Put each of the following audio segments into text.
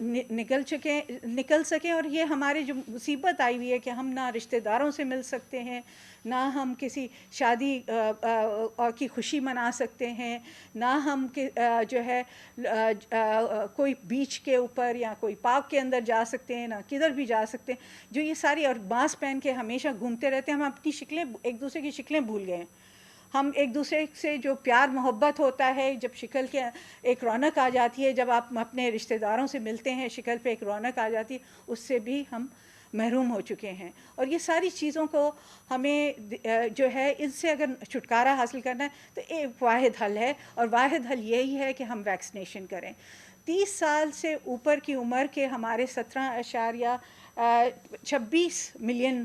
نکل سکیں. اور یہ ہمارے جو مصیبت آئی ہوئی ہے کہ ہم نہ رشتہ داروں سے مل سکتے ہیں، نہ ہم کسی شادی کی خوشی منا سکتے ہیں، نہ ہم جو ہے کوئی بیچ کے اوپر یا کوئی پارک کے اندر جا سکتے ہیں، نہ کدھر بھی جا سکتے ہیں. جو یہ ساری، اور ماسک پہن کے ہمیشہ گھومتے رہتے ہیں، ہم اپنی شکلیں، ایک دوسرے کی شکلیں بھول گئے ہیں. ہم ایک دوسرے سے جو پیار محبت ہوتا ہے، جب شکل کے ایک رونق آ جاتی ہے، جب آپ اپنے رشتہ داروں سے ملتے ہیں، شکل پہ ایک رونق آ جاتی ہے، اس سے بھی ہم محروم ہو چکے ہیں. اور یہ ساری چیزوں کو ہمیں جو ہے ان سے اگر چھٹکارا حاصل کرنا ہے تو ایک واحد حل ہے، اور واحد حل یہی ہے کہ ہم ویکسینیشن کریں. 30 سال سے اوپر کی عمر کے ہمارے 17.26 ملین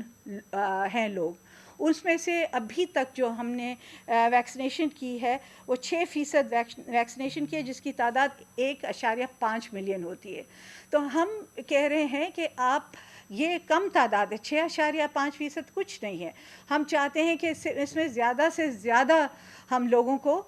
ہیں لوگ. اس میں سے ابھی تک جو ہم نے ویکسینیشن کی ہے وہ 6% ویکسینیشن کی ہے، جس کی تعداد 1.5 ملین ہوتی ہے. تو ہم کہہ رہے ہیں کہ آپ، یہ کم تعداد ہے، 6.5% کچھ نہیں ہے. ہم چاہتے ہیں کہ اس میں زیادہ سے زیادہ ہم لوگوں کو،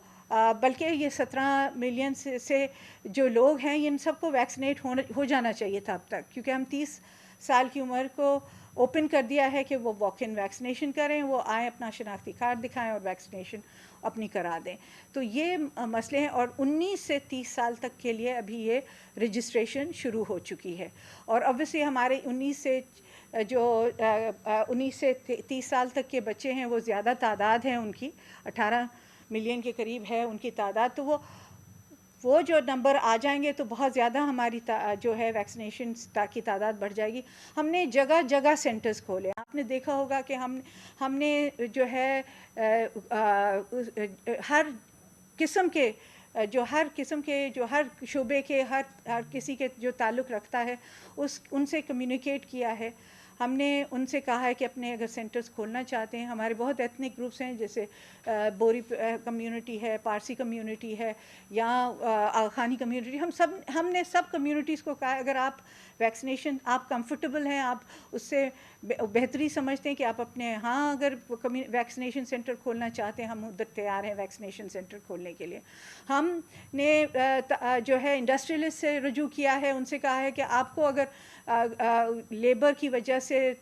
بلکہ یہ 17 ملین سے جو لوگ ہیں ان سب کو ویکسینیٹ ہو جانا چاہیے تھا اب تک، کیونکہ ہم 30 سال کی عمر کو اوپن کر دیا ہے کہ وہ واک ان ویکسینیشن کریں، وہ آئیں، اپنا شناختی کارڈ دکھائیں اور ویکسینیشن اپنی کرا دیں. تو یہ مسئلے ہیں. اور 19 سے 30 سال تک کے لیے ابھی یہ رجسٹریشن شروع ہو چکی ہے. اور اوبویسلی ہمارے 19 سے 30 سال تک کے بچے ہیں، وہ زیادہ تعداد ہیں ان کی، 18 ملین کے قریب ہے ان کی تعداد. تو وہ جو نمبر آ جائیں گے تو بہت زیادہ ہماری جو ہے ویکسینیشن کی تعداد بڑھ جائے گی. ہم نے جگہ جگہ سینٹرز کھولے. آپ نے دیکھا ہوگا کہ ہم نے جو ہے ہر قسم کے جو ہر شعبے کے ہر کسی کے جو تعلق رکھتا ہے ان سے کمیونیکیٹ کیا ہے. ہم نے ان سے کہا ہے کہ اپنے اگر سینٹرز کھولنا چاہتے ہیں، ہمارے بہت ایتھنک گروپس ہیں، جیسے بوری کمیونٹی ہے، پارسی کمیونٹی ہے، یا آغاخانی کمیونٹی. ہم نے سب کمیونٹیز کو کہا اگر آپ ویکسینیشن، آپ کمفرٹیبل ہیں، آپ اس سے بہتری سمجھتے ہیں کہ آپ اپنے ہاں اگر ویکسینیشن سینٹر کھولنا چاہتے ہیں، ہم ادھر تیار ہیں ویکسینیشن سینٹر کھولنے کے لیے. ہم نے جو ہے انڈسٹریلسٹ سے رجوع کیا ہے، ان سے کہا ہے کہ آپ کو اگر لیبر کی وجہ سے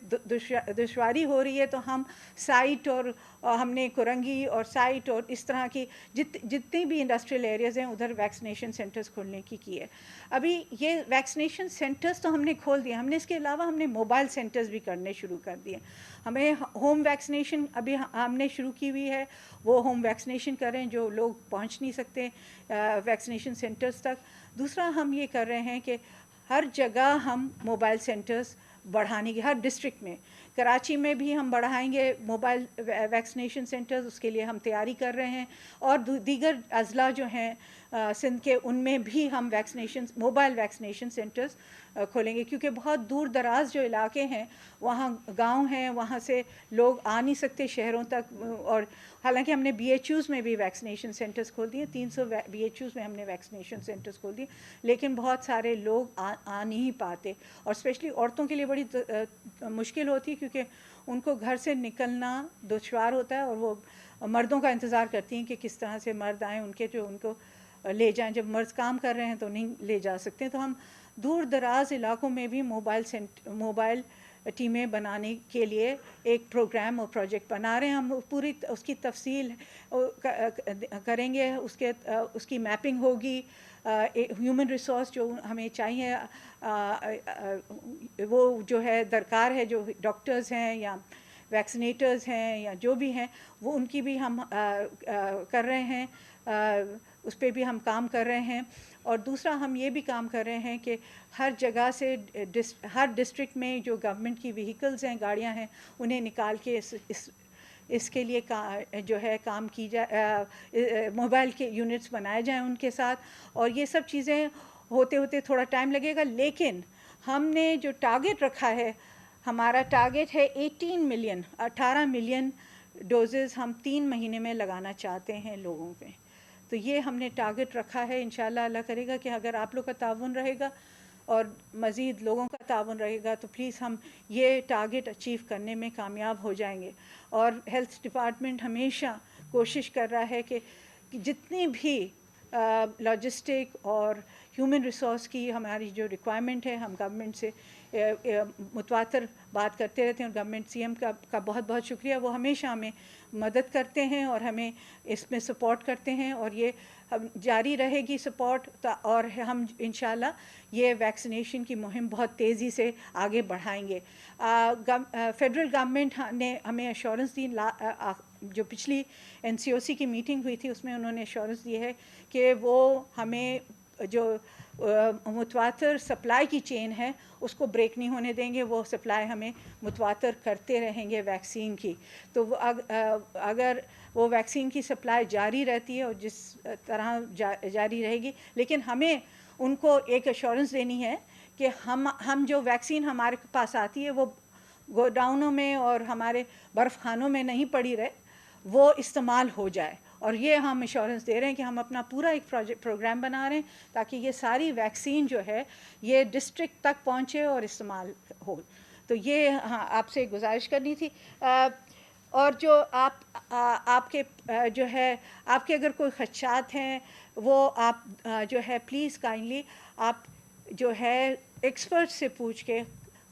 دشواری ہو رہی ہے تو ہم سائٹ، اور ہم نے کرنگی اور سائٹ اور اس طرح کی جتنی بھی انڈسٹریل ایریاز ہیں ادھر ویکسینیشن سینٹرز کھولنے کی ہے. ابھی یہ ویکسینیشن سینٹرز تو ہم نے کھول دیے. ہم نے اس کے علاوہ ہم نے موبائل سینٹرز بھی کرنے شروع کر دیے. ہمیں ہوم ویکسینیشن ابھی ہم نے شروع کی ہوئی ہے، وہ ہوم ویکسینیشن کریں جو لوگ پہنچ نہیں سکتے ویکسینیشن سینٹرز تک. دوسرا ہم یہ کر رہے ہیں کہ ہر جگہ ہم موبائل سینٹرز بڑھانے کی، ہر ڈسٹرکٹ میں، کراچی میں بھی ہم بڑھائیں گے موبائل ویکسینیشن سینٹرز، اس کے لیے ہم تیاری کر رہے ہیں. اور دیگر اضلاع جو ہیں سندھ کے، ان میں بھی ہم موبائل ویکسینیشن سینٹرز کھولیں گے، کیونکہ بہت دور دراز جو علاقے ہیں، وہاں گاؤں ہیں، وہاں سے لوگ آ نہیں سکتے شہروں تک. اور حالانکہ ہم نے BHUs میں بھی ویکسینیشن سینٹرز کھول دیے، 300 BHUs میں ہم نے ویکسینیشن سینٹرز کھول دیے، لیکن بہت سارے لوگ آ نہیں پاتے. اور اسپیشلی عورتوں کے لیے بڑی مشکل ہوتی ہے، کیونکہ ان کو گھر سے نکلنا دشوار ہوتا ہے، اور وہ مردوں کا انتظار کرتی ہیں کہ کس طرح سے مرد آئیں ان کو لے جائیں. جب مرد کام کر رہے ہیں تو نہیں لے جا سکتے. تو ہم دور دراز علاقوں میں بھی موبائل ٹیمیں بنانے کے لیے ایک پروگرام اور پروجیکٹ بنا رہے ہیں. ہم پوری اس کی تفصیل کریں گے، اس کی میپنگ ہوگی. ہیومن ریسورس جو ہمیں چاہیے، وہ جو ہے درکار ہے، جو ڈاکٹرز ہیں یا ویکسینیٹرز ہیں یا جو بھی ہیں، وہ ان کی بھی ہم کر رہے ہیں، اس پہ بھی ہم کام کر رہے ہیں. اور دوسرا ہم یہ بھی کام کر رہے ہیں کہ ہر جگہ سے، ہر ڈسٹرکٹ میں جو گورنمنٹ کی وہیکلز ہیں، گاڑیاں ہیں، انہیں نکال کے اس کے لیے جو ہے کام کی جائے، موبائل کے یونٹس بنائے جائیں ان کے ساتھ. اور یہ سب چیزیں ہوتے ہوتے تھوڑا ٹائم لگے گا، لیکن ہم نے جو ٹارگٹ رکھا ہے، ہمارا ٹارگٹ ہے 18 ملین ڈوزز ہم 3 مہینے میں لگانا چاہتے ہیں لوگوں پہ. تو یہ ہم نے ٹارگٹ رکھا ہے. انشاءاللہ اللہ کرے گا کہ اگر آپ لوگ کا تعاون رہے گا اور مزید لوگوں کا تعاون رہے گا تو پلیز ہم یہ ٹارگٹ اچیو کرنے میں کامیاب ہو جائیں گے. اور ہیلتھ ڈپارٹمنٹ ہمیشہ کوشش کر رہا ہے کہ جتنی بھی لاجسٹک اور ہیومن ریسورس کی ہماری جو ریکوائرمنٹ ہے ہم گورنمنٹ سے متواتر بات کرتے رہتے ہیں، اور گورنمنٹ سی ایم کا بہت بہت شکریہ، وہ ہمیشہ ہمیں مدد کرتے ہیں اور ہمیں اس میں سپورٹ کرتے ہیں، اور یہ جاری رہے گی سپورٹ، اور ہم انشاءاللہ یہ ویکسینیشن کی مہم بہت تیزی سے آگے بڑھائیں گے۔ فیڈرل گورنمنٹ نے ہمیں ایشورنس دی، جو پچھلی NCOC کی میٹنگ ہوئی تھی اس میں انہوں نے ایشورنس دی ہے کہ وہ ہمیں جو متواتر سپلائی کی چین ہے اس کو بریک نہیں ہونے دیں گے، وہ سپلائی ہمیں متواتر کرتے رہیں گے ویکسین کی۔ تو وہ اگر وہ ویکسین کی سپلائی جاری رہتی ہے اور جس طرح جاری رہے گی، لیکن ہمیں ان کو ایک ایشورنس دینی ہے کہ ہم جو ویکسین ہمارے پاس آتی ہے وہ گوڈاؤنوں میں اور ہمارے برف خانوں میں نہیں پڑی رہے، وہ استعمال ہو جائے، اور یہ ہم ایشورنس دے رہے ہیں کہ ہم اپنا پورا ایک پروگرام بنا رہے ہیں تاکہ یہ ساری ویکسین جو ہے یہ ڈسٹرکٹ تک پہنچے اور استعمال ہو۔ تو یہ آپ سے گزارش کرنی تھی۔ اور جو آپ کے جو ہے آپ کے اگر کوئی خدشات ہیں وہ آپ جو ہے پلیز کائنڈلی آپ جو ہے ایکسپرٹ سے پوچھ کے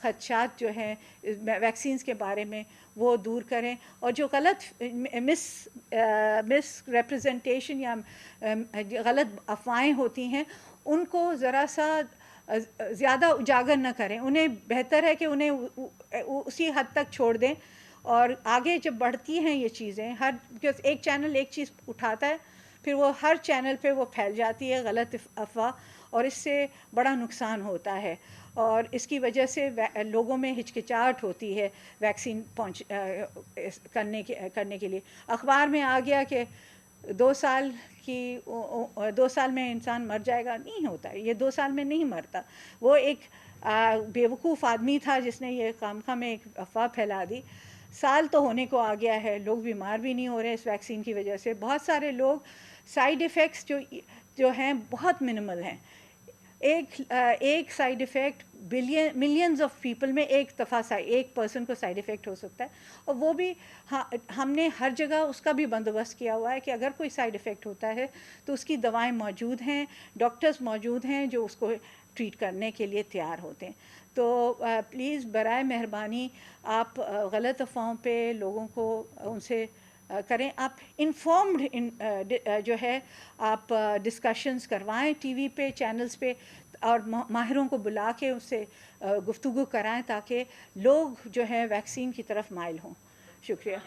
خدشات جو ہیں ویکسینز کے بارے میں وہ دور کریں، اور جو غلط مس ریپرزنٹیشن یا غلط افواہیں ہوتی ہیں ان کو ذرا سا زیادہ اجاگر نہ کریں، انہیں بہتر ہے کہ انہیں اسی حد تک چھوڑ دیں، اور آگے جب بڑھتی ہیں یہ چیزیں ایک چینل ایک چیز اٹھاتا ہے پھر وہ ہر چینل پہ وہ پھیل جاتی ہے غلط افواہ، اور اس سے بڑا نقصان ہوتا ہے، اور اس کی وجہ سے لوگوں میں ہچکچاہٹ ہوتی ہے ویکسین کرنے کے لیے۔ اخبار میں آ گیا کہ 2 سال میں انسان مر جائے گا، نہیں ہوتا ہے، یہ 2 سال میں نہیں مرتا۔ وہ ایک بیوقوف آدمی تھا جس نے یہ خامخواہ میں ایک افواہ پھیلا دی۔ سال تو ہونے کو آ گیا ہے، لوگ بیمار بھی نہیں ہو رہے اس ویکسین کی وجہ سے، بہت سارے لوگ سائیڈ ایفیکٹس جو ہیں بہت منیمل ہیں، ایک side effect millions of people میں ایک دفعہ ایک پرسن کو سائیڈ ایفیکٹ ہو سکتا ہے، اور وہ بھی ہم نے ہر جگہ اس کا بھی بندوبست کیا ہوا ہے کہ اگر کوئی سائیڈ ایفیکٹ ہوتا ہے تو اس کی دوائیں موجود ہیں، ڈاکٹرز موجود ہیں جو اس کو ٹریٹ کرنے کے لیے تیار ہوتے ہیں۔ تو پلیز برائے مہربانی آپ غلط افواہوں پہ لوگوں کو ان سے کریں، آپ انفارمڈ جو ہے آپ ڈسکشنز کروائیں ٹی وی پہ چینلز پہ، اور ماہروں کو بلا کے اس سے گفتگو کرائیں تاکہ لوگ جو ہے ویکسین کی طرف مائل ہوں۔ شکریہ۔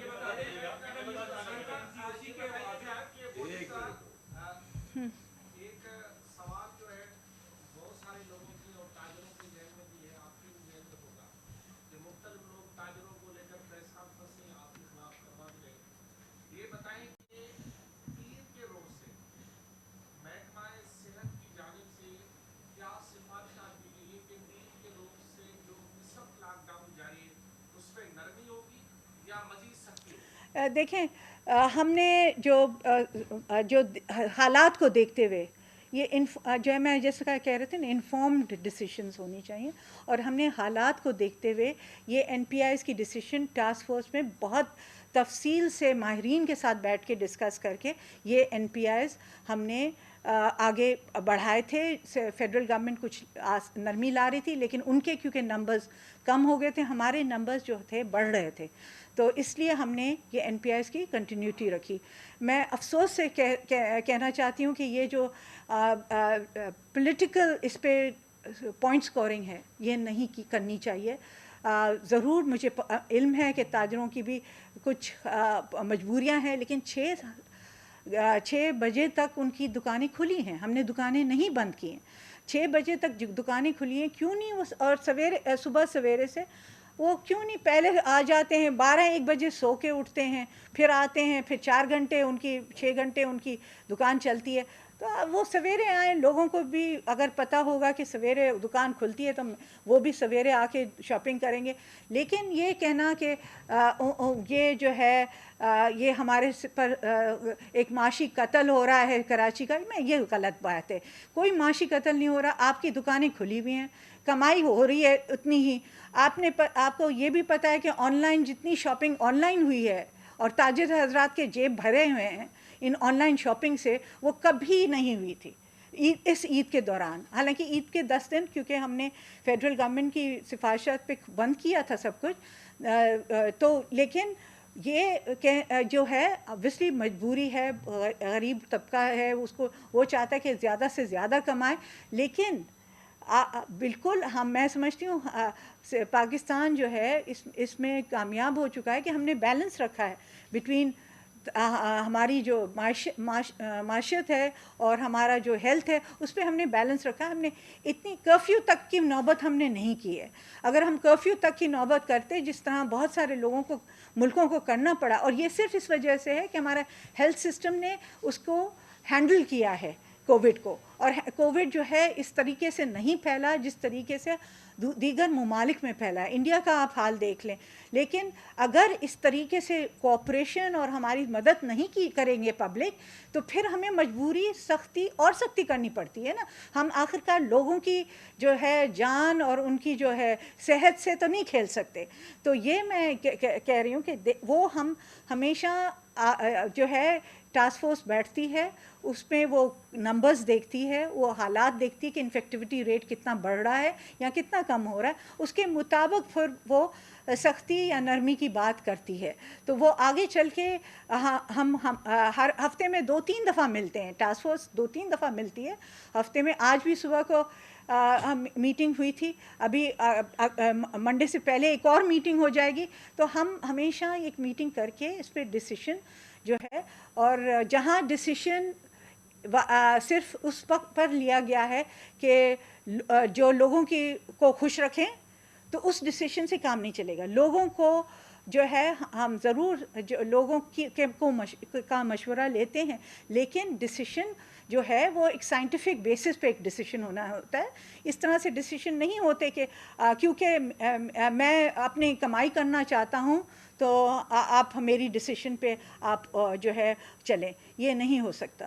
دیکھیں ہم نے جو حالات کو دیکھتے ہوئے یہ جو ہے میں جیسے کہہ رہے تھے نا انفارمڈ ڈیسیشنز ہونی چاہیے، اور ہم نے حالات کو دیکھتے ہوئے یہ NPIs کی ڈیسیشن ٹاسک فورس میں بہت تفصیل سے ماہرین کے ساتھ بیٹھ کے ڈسکس کر کے یہ NPIs ہم نے آگے بڑھائے تھے۔ فیڈرل گورنمنٹ کچھ نرمی لا رہی تھی لیکن ان کے کیونکہ نمبرز کم ہو گئے تھے، ہمارے نمبرز جو تھے بڑھ رہے تھے، تو اس لیے ہم نے یہ NPIs کی کنٹینیوٹی رکھی۔ میں افسوس سے کہنا چاہتی ہوں کہ یہ جو پولیٹیکل اس پہ پوائنٹ اسکورنگ ہے یہ نہیں کرنی چاہیے۔ ضرور مجھے علم ہے کہ تاجروں کی بھی کچھ مجبوریاں ہیں، لیکن 6 بجے تک ان کی دکانیں کھلی ہیں، ہم نے دکانیں نہیں بند کی ہیں، 6 بجے تک دکانیں کھلی ہیں، کیوں نہیں وہ اور صبح سویرے سے وہ کیوں نہیں پہلے آ جاتے ہیں، 12-1 بجے سو کے اٹھتے ہیں، پھر آتے ہیں، پھر 4 گھنٹے ان کی 6 گھنٹے ان کی دکان چلتی ہے، تو وہ سویرے آئیں، لوگوں کو بھی اگر پتہ ہوگا کہ سویرے دکان کھلتی ہے تو وہ بھی سویرے آ کے شاپنگ کریں گے۔ لیکن یہ کہنا کہ یہ جو ہے یہ ہمارے پر ایک معاشی قتل ہو رہا ہے کراچی کا، میں یہ غلط بات ہے، کوئی معاشی قتل نہیں ہو رہا، آپ کی دکانیں کھلی ہوئی ہیں، کمائی ہو رہی ہے اتنی ہی۔ آپ کو یہ بھی پتہ ہے کہ آن لائن جتنی شاپنگ آن لائن ہوئی ہے اور تاجر حضرات کے جیب بھرے ہوئے ہیں ان آن لائن شاپنگ سے، وہ کبھی نہیں ہوئی تھی، اس عید کے دوران. حالانکہ عید کے 10 دن کیونکہ ہم نے فیڈرل گورنمنٹ کی سفارشات پہ بند کیا تھا سب کچھ, تو لیکن یہ جو ہے obviously مجبوری ہے, غریب طبقہ ہے, اس کو وہ چاہتا ہے کہ زیادہ سے زیادہ کمائے, لیکن بالکل میں سمجھتی ہوں پاکستان جو ہے اس میں کامیاب ہو چکا ہے کہ ہم نے بیلنس رکھا ہے بٹوین ہماری جو معیشت ہے اور ہمارا جو ہیلتھ ہے, اس پہ ہم نے بیلنس رکھا. ہم نے اتنی کرفیو تک کی نوبت ہم نے نہیں کی ہے. اگر ہم کرفیو تک کی نوبت کرتے جس طرح بہت سارے لوگوں کو ملکوں کو کرنا پڑا, اور یہ صرف اس وجہ سے ہے کہ ہمارا ہیلتھ سسٹم نے اس کو ہینڈل کیا ہے کووڈ کو, اور کووڈ جو ہے اس طریقے سے نہیں پھیلا جس طریقے سے دیگر ممالک میں پھیلا ہے. انڈیا کا آپ حال دیکھ لیں. لیکن اگر اس طریقے سے کوآپریشن اور ہماری مدد نہیں کریں گے پبلک, تو پھر ہمیں مجبوری سختی کرنی پڑتی ہے نا. ہم آخرکار لوگوں کی جو ہے جان اور ان کی جو ہے صحت سے تو نہیں کھیل سکتے. تو یہ میں کہہ رہی ہوں کہ وہ ہم ہمیشہ جو ہے ٹاسک فورس بیٹھتی ہے, اس میں وہ نمبرز دیکھتی ہے, وہ حالات دیکھتی ہے کہ انفیکٹیوٹی ریٹ کتنا بڑھ رہا ہے یا کتنا کم ہو رہا ہے, اس کے مطابق پھر وہ سختی یا نرمی کی بات کرتی ہے. تو وہ آگے چل کے ہم ہر ہفتے میں 2-3 دفعہ ملتے ہیں, ٹاسک فورس 2-3 دفعہ ملتی ہے ہفتے میں. آج بھی صبح کو میٹنگ ہوئی تھی, ابھی منڈے سے پہلے ایک اور میٹنگ ہو جائے گی. تو ہم ہمیشہ ایک میٹنگ کر کے اس پہ ڈیسیشن جو ہے, اور جہاں ڈیسیشن صرف اس وقت پر لیا گیا ہے کہ جو لوگوں کو خوش رکھیں, تو اس ڈیسیشن سے کام نہیں چلے گا. لوگوں کو جو ہے ہم ضرور لوگوں کا مشورہ لیتے ہیں, لیکن ڈیسیشن جو ہے وہ ایک سائنٹیفک بیسس پہ ایک ڈیسیشن ہونا ہوتا ہے. اس طرح سے ڈیسیشن نہیں ہوتے کہ کیونکہ میں اپنی کمائی کرنا چاہتا ہوں تو آپ میری ڈیسیشن پہ آپ جو ہے چلیں, یہ نہیں ہو سکتا.